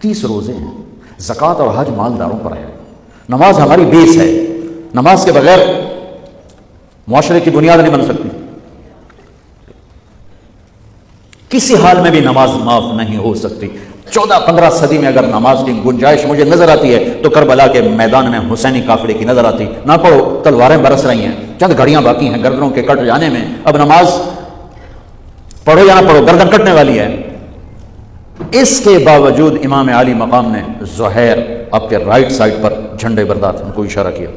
30 روزے ہیں، زکوٰۃ اور حج مالداروں پر ہے، نماز ہماری بیس ہے، نماز کے بغیر معاشرے کی بنیاد نہیں بن سکتی، کسی حال میں بھی نماز معاف نہیں ہو سکتی۔ 14-15 صدی میں اگر نماز کی گنجائش مجھے نظر آتی ہے تو کربلا کے میدان میں حسینی قافلے کی نظر آتی، نہ پڑھو تلواریں برس رہی ہیں، چند گھڑیاں باقی ہیں گردنوں کے کٹ جانے میں، اب نماز پڑھو یا نہ پڑھو گردن کٹنے والی ہے۔ اس کے باوجود امام عالی مقام نے زہیر آپ کے رائٹ سائڈ پر جھنڈے بردار ان کو اشارہ کیا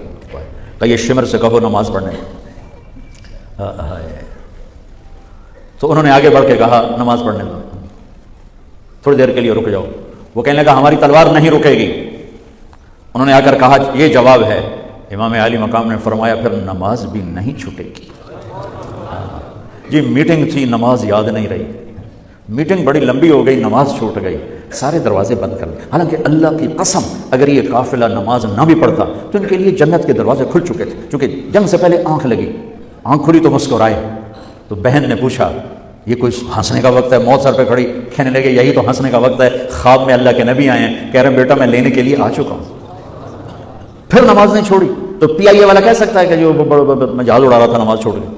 کہ یہ شمر سے کہو نماز پڑھنے، تو انہوں نے آگے بڑھ کے کہا نماز پڑھنے دو، تھوڑی دیر کے لیے رک جاؤ۔ وہ کہنے لگا ہماری تلوار نہیں رکے گی۔ انہوں نے آ کر کہا یہ جواب ہے۔ امام عالی مقام نے فرمایا پھر نماز بھی نہیں چھوٹے گی۔ جی میٹنگ تھی، نماز یاد نہیں رہی، میٹنگ بڑی لمبی ہو گئی، نماز چھوٹ گئی، سارے دروازے بند کر دیے۔ حالانکہ اللہ کی قسم اگر یہ قافلہ نماز نہ بھی پڑھتا تو ان کے لیے جنت کے دروازے کھل چکے تھے، چونکہ جنگ سے پہلے آنکھ لگی، آنکھ کھلی تو مسکرائے۔ تو بہن نے پوچھا یہ کوئی ہنسنے کا وقت ہے؟ موت سر پہ کھڑی، کہنے لگے یہی تو ہنسنے کا وقت ہے، خواب میں اللہ کے نبی آئے ہیں، کہہ رہے ہیں بیٹا میں لینے کے لیے آ چکا ہوں۔ پھر نماز نہیں چھوڑی۔ تو پی آئی اے والا کہہ سکتا ہے کہ جو میں جہاز اڑا رہا تھا نماز چھوڑ گئی؟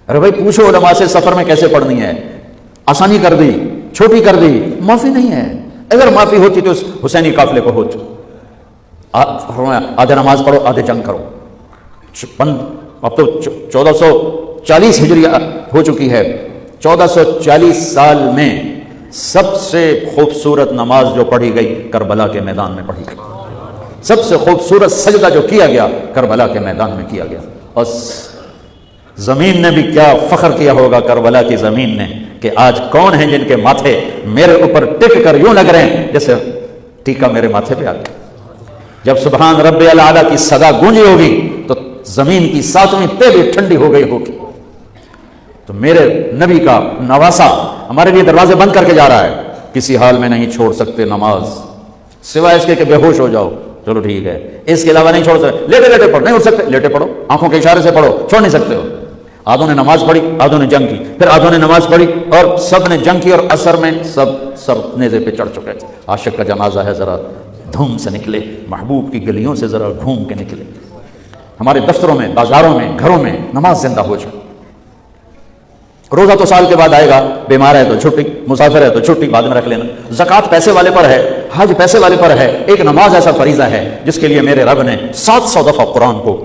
ارے بھائی پوچھو نماز سفر میں کیسے پڑھنی ہے، آسانی کر دی، چھوٹی کر دی، معافی نہیں ہے۔ اگر معافی ہوتی تو اس حسینی قافلے کو ہوتی۔ آدھے نماز پڑھو آدھے جنگ کرو۔ اب تو 1440 ہجری ہو چکی ہے، 1440 سال میں سب سے خوبصورت نماز جو پڑھی گئی کربلا کے میدان میں پڑھی گئی، سب سے خوبصورت سجدہ جو کیا گیا کربلا کے میدان میں کیا گیا۔ اور زمین نے بھی کیا فخر کیا ہوگا کربلا کی زمین نے کہ آج کون ہیں جن کے ماتھے میرے اوپر ٹک کر یوں لگ رہے ہیں جیسے ٹیکا میرے ماتھے پہ آ گیا۔ جب سبحان رب الاعلیٰ کی صدا گونجی ہوگی تو زمین کی ساتویں پہ بھی ٹھنڈی ہو گئی ہوگی۔ تو میرے نبی کا نواسا ہمارے لیے دروازے بند کر کے جا رہا ہے، کسی حال میں نہیں چھوڑ سکتے نماز، سوائے اس کے کہ بے ہوش ہو جاؤ، چلو ٹھیک ہے، اس کے علاوہ نہیں چھوڑ سکتے۔ لیٹے لیٹے پڑھو، نہیں اٹھ سکتے لیٹے پڑھو، آنکھوں کے اشارے سے پڑھو، چھوڑ نہیں سکتے ہو۔ آدھوں نے نماز پڑھی، آدھوں نے جنگ کی، پھر آدھوں نے نماز پڑھی اور سب نے جنگ کی، اور عصر میں سب نیزے پہ چڑھ چکے تھے۔ عاشق کا جنازہ ہے، ذرا دھوم سے نکلے، محبوب کی گلیوں سے ذرا گھوم کے نکلے۔ ہمارے دفتروں میں، بازاروں میں، گھروں میں نماز زندہ ہو جائے۔ روزہ تو سال کے بعد آئے گا، بیمار ہے تو چھٹی، مسافر ہے تو چھٹی بعد میں رکھ لینا۔ زکوٰۃ پیسے والے پر ہے، حج پیسے والے پر ہے، ایک نماز ایسا فریضہ ہے جس کے لیے میرے رب نے 700 دفعہ قرآن کو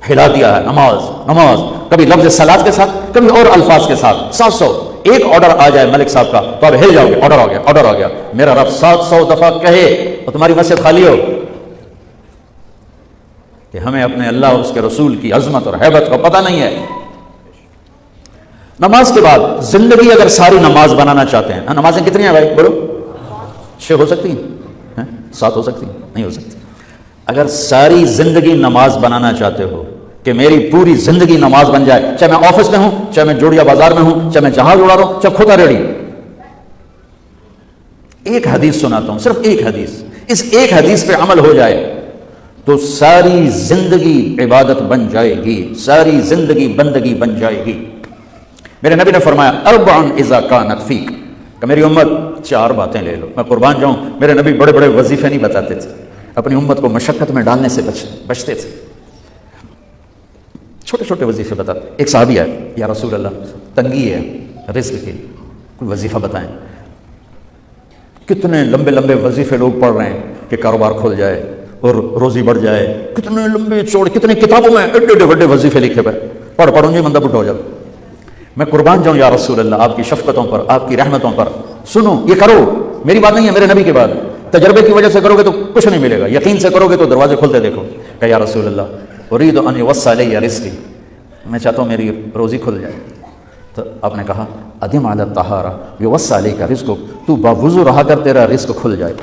ہلا دیا ہے۔ نماز نماز، کبھی لفظ صلاۃ کے ساتھ، کبھی اور الفاظ کے ساتھ۔ 700 ایک آرڈر آ جائے ملک صاحب کا تو آپ ہل جاؤ گے، آرڈر آ گیا، آرڈر آ گیا۔ میرا رب 700 دفعہ کہے اور تمہاری مسجد خالی ہو کہ ہمیں اپنے اللہ اور اس کے رسول کی عظمت اور ہیبت کا پتہ نہیں ہے۔ نماز کے بعد زندگی اگر ساری نماز بنانا چاہتے ہیں، نمازیں کتنی ہیں بھائی بولو؟ 6 ہو سکتی ہیں؟ 7 ہو سکتی ہیں؟ نہیں ہو سکتی۔ اگر ساری زندگی نماز بنانا چاہتے ہو کہ میری پوری زندگی نماز بن جائے، چاہے میں آفس میں ہوں، چاہے میں جوڑیا بازار میں ہوں، چاہے میں جہاز اڑا رہا ہوں، چاہے کھوتا ریڑی، ایک حدیث سناتا ہوں، صرف ایک حدیث، اس ایک حدیث پہ عمل ہو جائے تو ساری زندگی عبادت بن جائے گی، ساری زندگی بندگی بن جائے گی۔ میرے نبی نے فرمایا اربع اذا کانت فیک، کہ میری امت 4 باتیں لے لو۔ میں قربان جاؤں، میرے نبی بڑے بڑے وظیفے نہیں بتاتے تھے، اپنی امت کو مشقت میں ڈالنے سے بچتے تھے، چھوٹے چھوٹے وظیفے بتاتے۔ ایک صحابی ہے، یا رسول اللہ تنگی ہے رزق کی، کوئی وظیفہ بتائیں۔ کتنے لمبے لمبے وظیفے لوگ پڑھ رہے ہیں کہ کاروبار کھل جائے اور روزی بڑھ جائے، کتنے لمبے چوڑے، کتنے کتابوں میں ایڈے بڑے وظیفے لکھے پہ، پڑھوں گے بندہ بڈھا ہو جائے۔ میں قربان جاؤں یا رسول اللہ آپ کی شفقتوں پر، آپ کی رحمتوں پر، سنو یہ کرو، میری بات نہیں ہے، میرے نبی کی بات، تجربے کی وجہ سے کرو گے تو کچھ نہیں ملے گا، یقین سے کرو گے تو دروازے کھلتے دیکھو۔ کہ یا رسول اللہ اريد ان يوسع لي رزقي، میں چاہتا ہوں میری روزی کھل جائے۔ تو آپ نے کہا ادم علی الطہارہ يوسع عليك رزقك، تو باوضو رہا کر تیرا رزق کھل جائے۔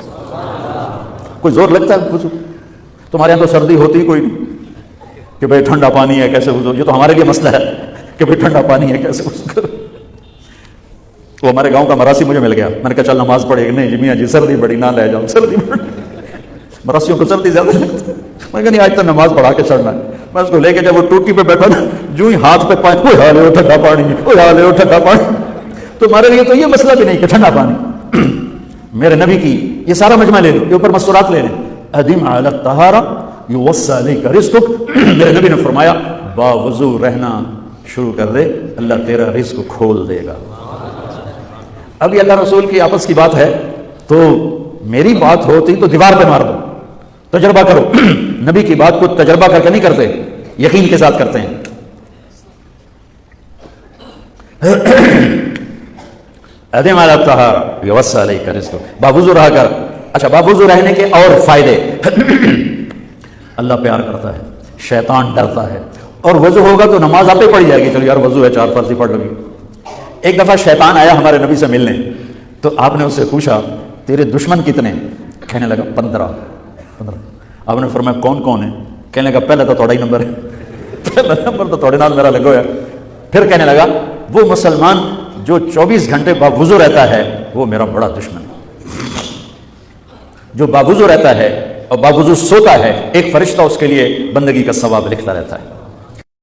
کوئی زور لگتا ہے وضو؟ تمہارے یہاں تو سردی ہوتی کوئی نہیں کہ بھائی ٹھنڈا پانی ہے کیسے وضو، یہ تو ہمارے لیے مسئلہ ہے کہ بھائی ٹھنڈا پانی ہے کیسے وضو کرو۔ وہ ہمارے گاؤں کا مراسی مجھے مل گیا، میں نے کہا چل نماز پڑھے، نہیں جی میاں جی سردی بڑی نہ لے جاؤں، سردی بڑی، مراسیوں کو سردی زیادہ لگتی ہے۔ میں کہا نہیں آج تو نماز پڑھا کے چڑھنا ہے۔ میں اس کو لے کے جب وہ ٹوٹی پہ بیٹھا نا، جو ہی ہاتھ پہ پانی، وہ حال ہے ٹھنڈا پانی، وہ حال ہے ٹھنڈا پانی، تو ہمارے لیے تو یہ مسئلہ بھی نہیں کہ ٹھنڈا پانی۔ میرے نبی کی یہ سارا مجمع لے لو، یہ اوپر مستورات لے لیں، ادم علی الطہارہ یوسع علیک رزقک، میرے نبی نے فرمایا باوضو رہنا شروع کر دے، اللہ تیرا رزق کھول دے گا۔ اب یہ اللہ رسول کی آپس کی بات ہے تو میری بات ہوتی تو دیوار پہ مار دو، تجربہ کرو۔ نبی کی بات کو تجربہ کر کے نہیں کرتے، یقین کے ساتھ کرتے ہیں۔ ادم علی الطہارہ یوسع علیک رزقک، باوضو رہا کر۔ اچھا، باوضو رہنے کے اور فائدے، اللہ پیار کرتا ہے، شیطان ڈرتا ہے، اور وضو ہوگا تو نماز آپ ہی پڑھ جائے گی، چلو یار وضو ہے 4 فرض ہی پڑھ لو گی۔ ایک دفعہ شیطان آیا ہمارے نبی سے ملنے، تو آپ نے اس سے پوچھا تیرے دشمن کتنے؟ کہنے لگا 15۔ آپ نے فرمایا کون کون ہے؟ کہنے لگا پہلا تو تھوڑا ہی نمبر ہے، پہلا نمبر تو تھوڑے نال میرا لگو ہے۔ پھر کہنے لگا وہ مسلمان جو 24 گھنٹے باوضو رہتا ہے وہ میرا بڑا دشمن ہے۔ جو باوضو رہتا ہے اور باوضو سوتا ہے، ایک فرشتہ اس کے لیے بندگی کا ثواب لکھتا رہتا ہے۔